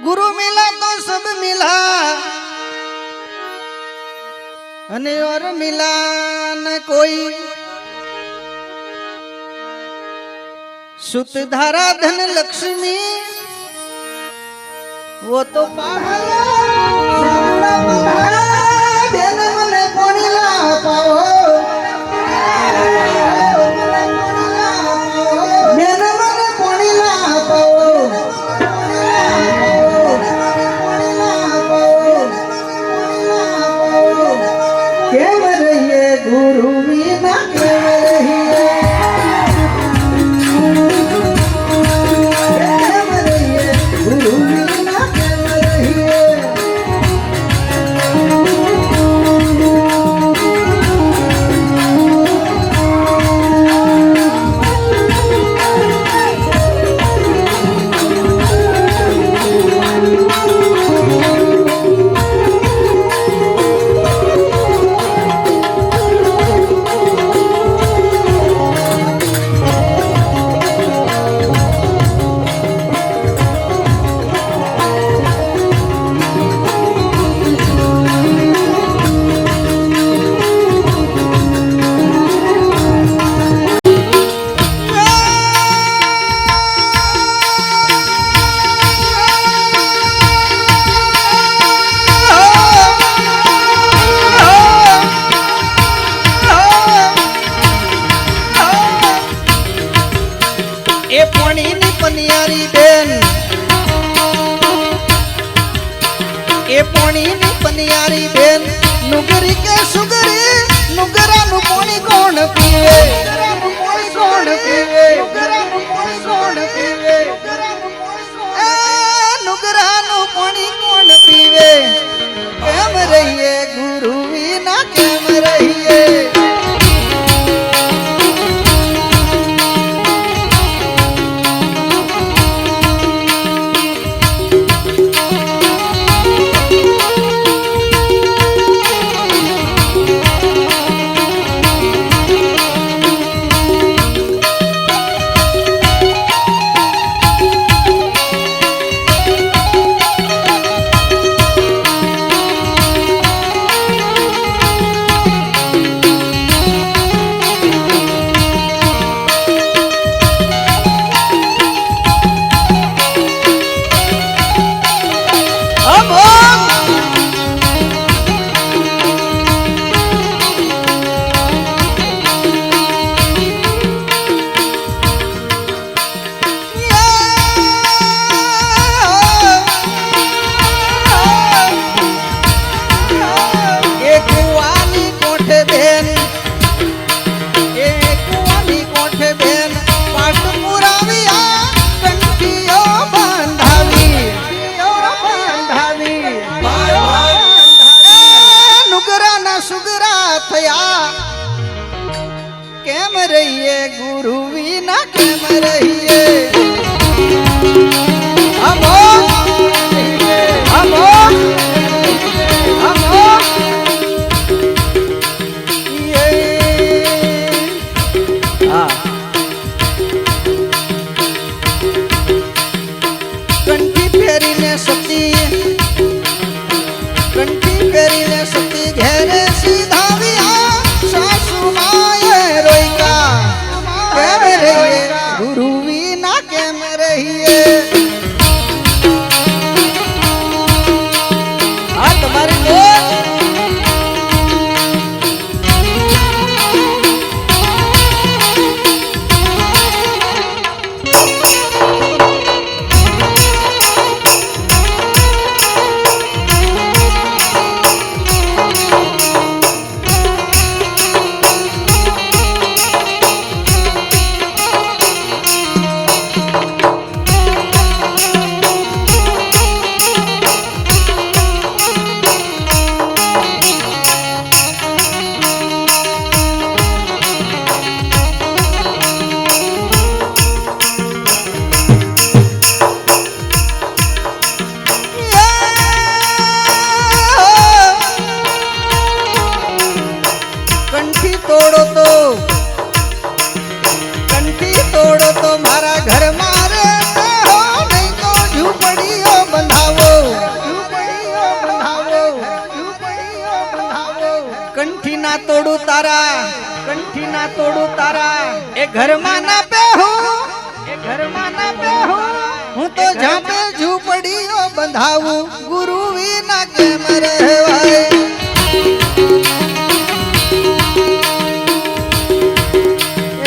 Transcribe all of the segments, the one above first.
गुरु मिला तो सब मिला अने और मिला न कोई। सुत धारा धन लक्ष्मी वो तो पागल मन कोणीला पाओ पनियारी बेन नुगरी के सुगरी नुगरा नु पानी कौन पीवे कौन पीवे कौन पीवे नुगरा नु पानी कौन पीवे केम रहिए गुरु विना केम रहिए। केम रहिए गुरु विना केम रहिए। हमो हमो हमो ये कंठी फेरी ने सती कंठी फेरी ने सती घेरे सीधा विया सासू माए रोई का केम रहिए गुरु विना केम ના તોડું તારા, કંઠી ના તોડું તારા, એ ઘરમાં ના બેહું, એ ઘરમાં ના બેહું, હું તો ઝાંપે ઝૂંપડીઓ બંધાવું, ગુરુ વિના કેમ રહેવાય.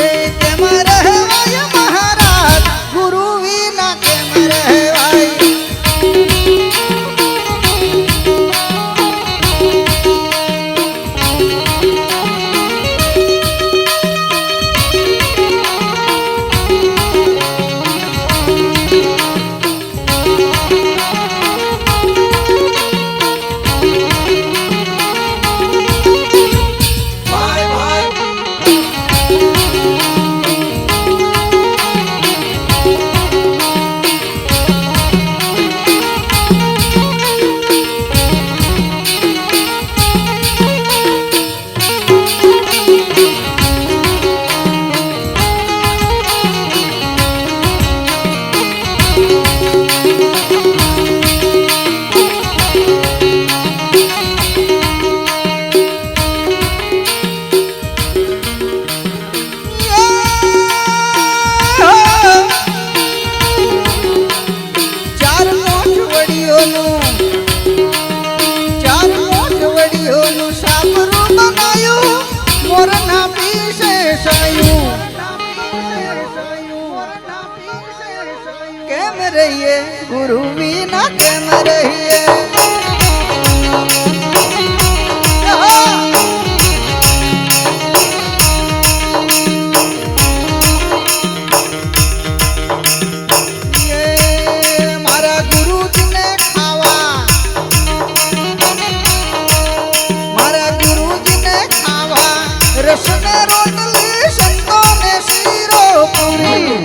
એ કેમ રહેવાય મહારાજ, ગુરુ વિના કેમ રહેવાય. કેમ રહીએ ગુરુ વિના કેમ રહીએ. મારા ગુરુજીને ખાવા, મારા ગુરુજીને ખાવા, રસને રોટલી સંતોને શીરો પૂરી,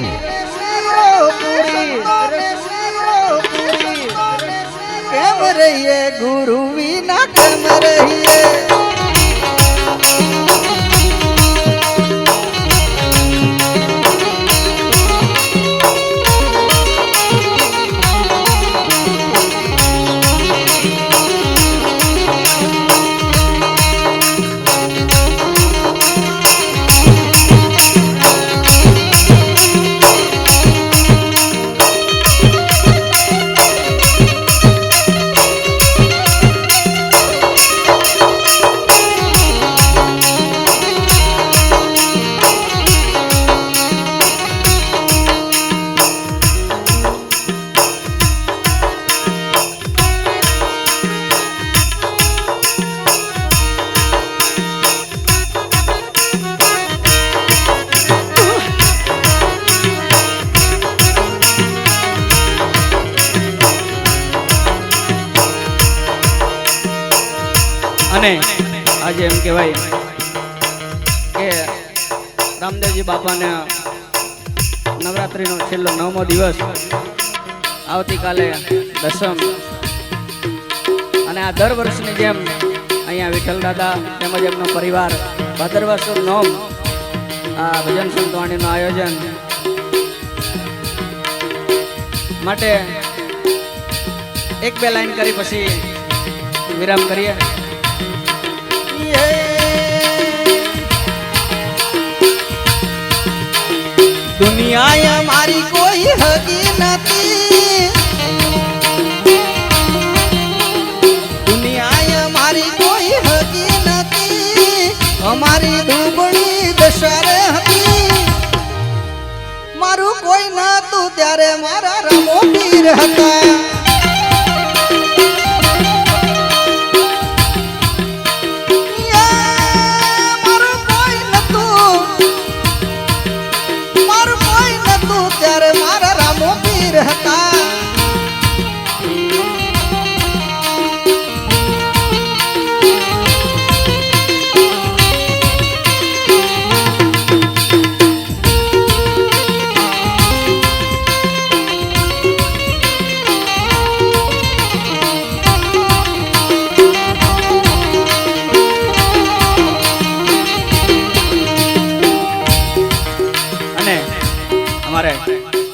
કેમ રહીએ ગુરુ વિના કેમ રહીએ. અને આજે એમ કહેવાય કે રામદેવજી બાપાને નવરાત્રિનો છેલ્લો 9મો દિવસ, આવતીકાલે દસમ, અને આ દર વર્ષની જેમ અહીંયા વિઠ્ઠલ દાદા તેમજ એમનો પરિવાર ભાદરવા સુદ નોમ આ ભજન સંતવાણીનું આયોજન માટે એક બે લાઈન કરી પછી વિરામ કરીએ. દુનિયા મારી કોઈ હગી નથી, દુનિયા મારી કોઈ હગી નથી, અમારી દુબળી દશા હતી. મારું કોઈ નતું ત્યારે મારા રામો પીર હતા.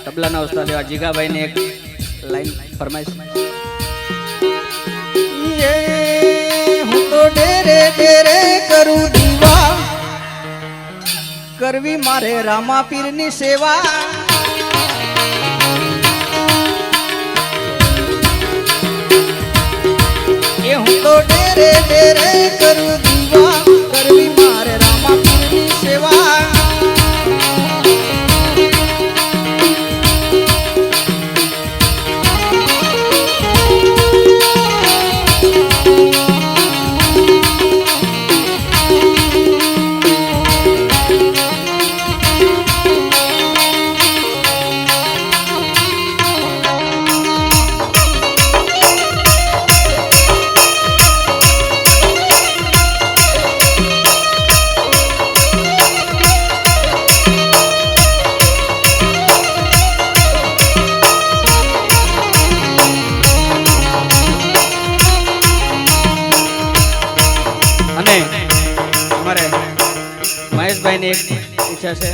તબલાના ઉસ્તાદ એવા જીગાભાઈ ને એક લાઈન ફરમાઈશ. હું તો ડેરે ડેરે કરું કરવી મારે રામા પીરની સેવા એ હું તો ડેરે ડેરે કરું દીવા કરવી મારે રામા પીરની સેવા મહેશભાઈ ની એક ઈચ્છા છે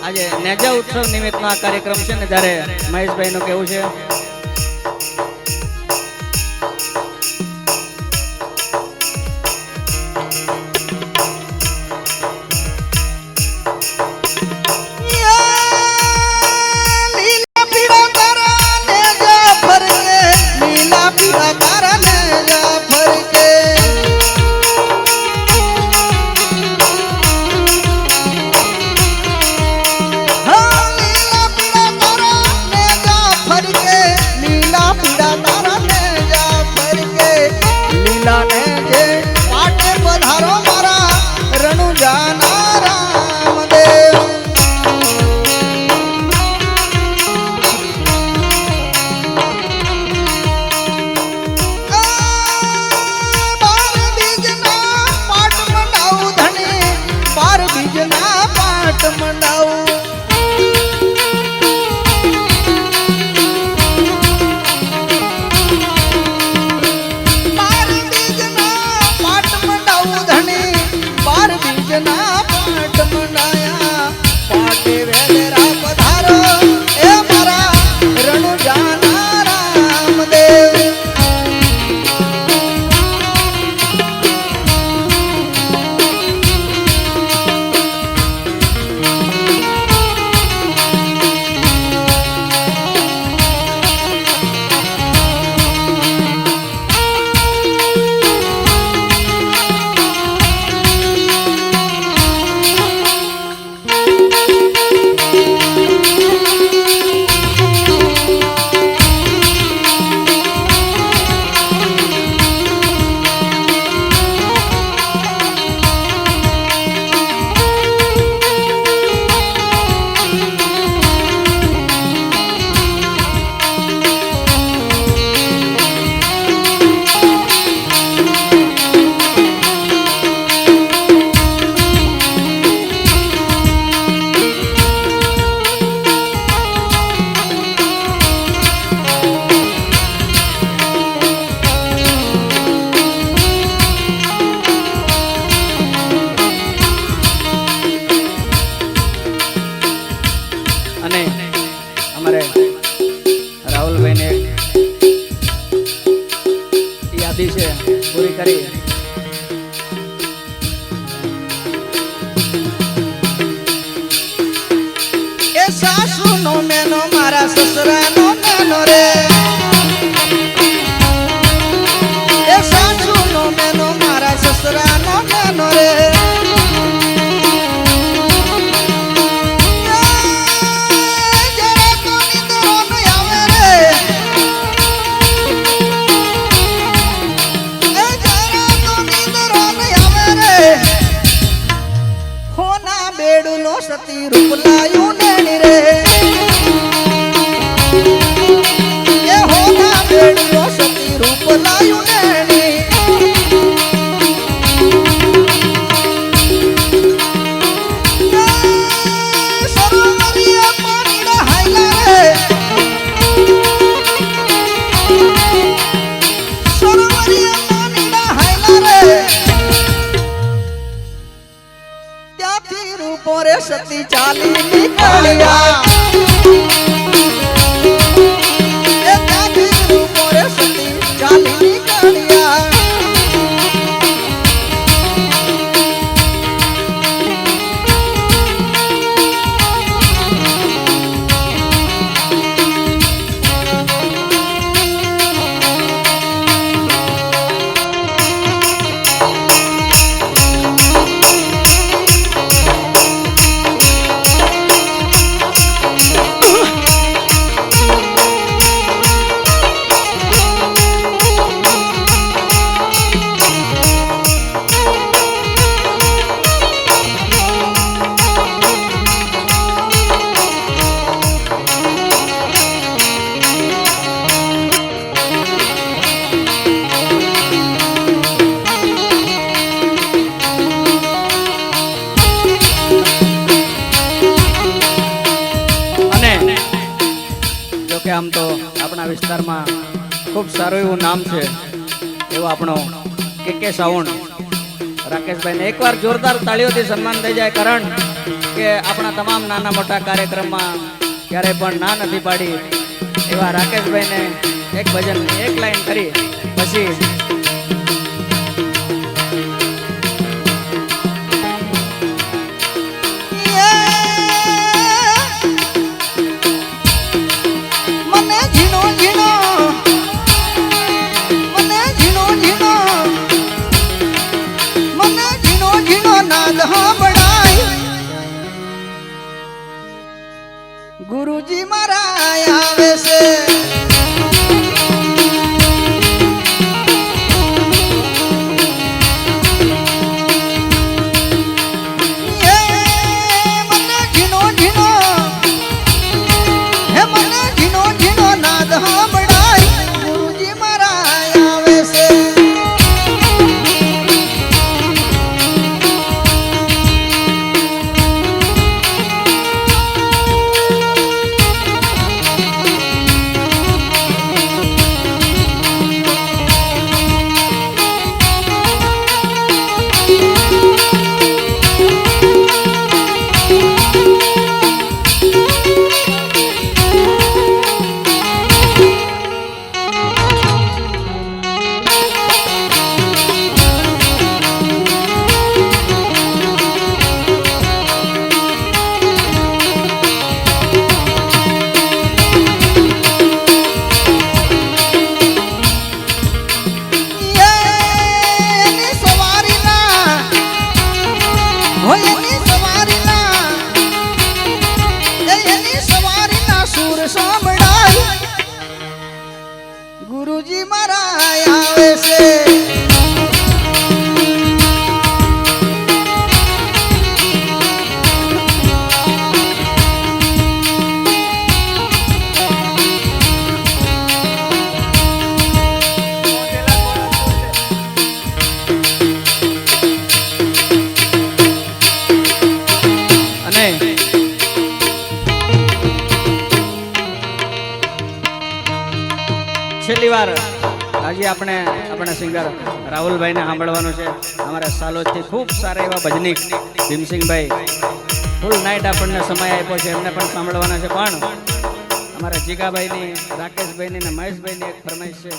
આજે નેજા ઉત્સવ નિમિત્તનો આ કાર્યક્રમ છે ને ત્યારે મહેશભાઈ નું કેવું છે પૂરી કરી એ સાસુ નો મેનો મારા સસરા નો મેનો રે એ સાસુ નો મેનો મારા સસરા નો મેનો રે સતી રૂપ લાયું નેણી રે એ હોના બેડલો સતી રૂપ લાયું નેણી સરોવરિયા પાણીડા હાયલા રે સરોવરિયા પાણીડા હાયલા રે ત્યાંથી રૂપો રે સતી ચાલી નીકળ્યા એ ત્યાંથી રૂપો રે સતી ચાલી નીકળ્યા વિસ્તારમાં ખૂબ સારું એવું નામ છે એવો આપણો કે સાઉન્ડ રાકેશભાઈને એકવાર જોરદાર તાળીઓથી સન્માન થઈ જાય. કારણ કે આપણા તમામ નાના મોટા કાર્યક્રમમાં ક્યારેય પણ ના નથી પાડી એવા રાકેશભાઈને એક ભજન એક લાઈન કરી પછી મને ઝીણો ઝીણો મને ઝીણો ઝીણો મને ઝીણો ઝીણો નાદ સાંભળાય. ગુરુજી મારા આવે છે. મને ઝીણો ઝીણો હે મને ઝીણો ઝીણો નાદ સાંભળાય. ગુરુજી મારા આવે છે. ગુરુજી મારા આવે છે. અને છેલ્લી વાર આજે આપણે આપણા સિંગર રાહુલભાઈને સાંભળવાનું છે. અમારા સાલોદથી ખૂબ સારા એવા ભજનીક ભીમસિંહભાઈ ફૂલ નાઇટ આપણને સમય આપ્યો છે, એમને પણ સાંભળવાના છે. પણ અમારા જીગાભાઈની, રાકેશભાઈની અને મહેશભાઈની એક ફરમાઈશ છે.